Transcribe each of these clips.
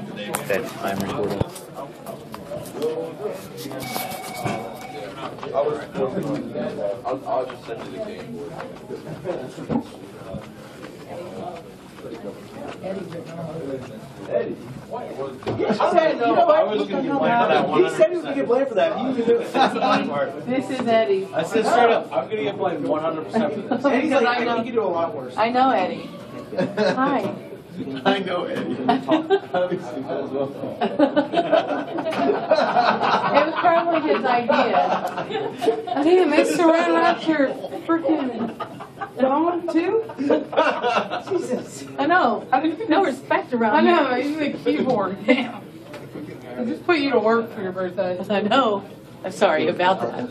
Okay, I'm recording. I'll just send you the game board. Eddie, what? He said he was going to get blamed for that. He didn't do it. This is Eddie. I said straight up, I'm going to get blamed 100% for this. Eddie's like, I think you could do a lot worse. I know Eddie. Hi. I know Eddie. It was probably his idea. I think it makes her run out your freaking phone too. Jesus. I know. No respect around here. I know. Even the keyboard. Damn. I just put you to work for your birthday. I know. I'm sorry about that.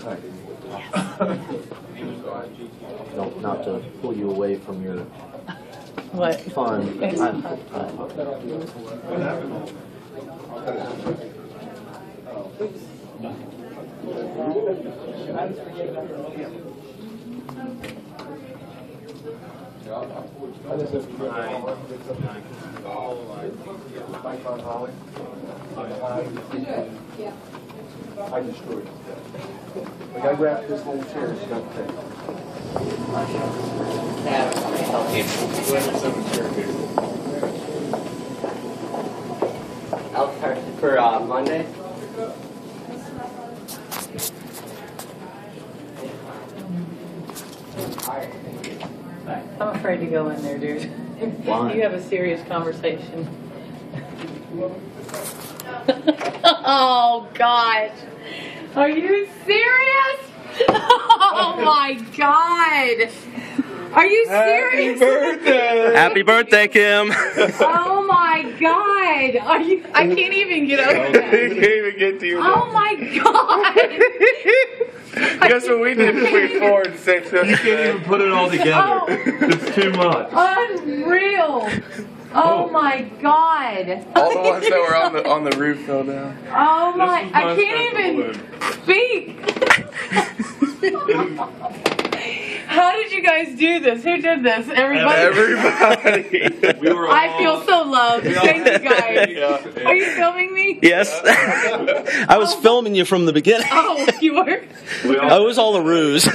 No, not to pull you away from your What? fun. I destroyed it. Like I wrapped this whole chair in duct tape. For Monday? I'm afraid to go in there, dude. Why? You have a serious conversation. Oh, gosh. Are you serious? Oh, my God. Are you serious? Happy birthday, Kim! Oh, my God. Are you? I can't even get over that. Can't even get to you. Oh, my God. Guess what we did between 4 and 6? You can't even put it all together. Oh. It's too much. Unreal. Oh, my God. All the ones that were on the roof fell down. Oh, my. I can't even speak. How did you guys do this? Who did this? Everybody? Everybody. We were all, I feel so loved. Thank you, guys. Are you filming me? Yes. I was filming you from the beginning. Oh, you were? It was all a ruse.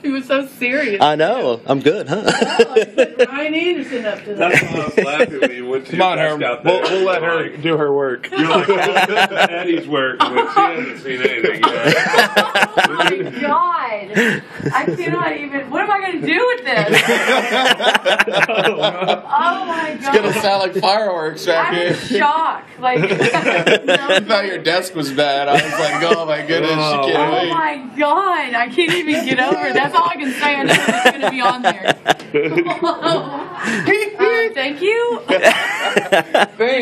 He was so serious. I know. I'm good, huh? Put Ryan Anderson up to That's that. why I was laughing when you went to Come on, your Herm. desk out there. We'll let her do her work. You're like, Eddie's work when she hasn't seen anything yet. Oh, my God. I cannot even. What am I going to do with this? Oh, my God. It's gonna sound like fireworks back I'm here. in shock. Like, I thought your desk was bad. I was like, oh my goodness, she oh can't wait. my God, I can't even get over it. That's all I can say. I know it's going to be on there. Thank you.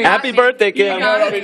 Happy birthday, Kim. You got it.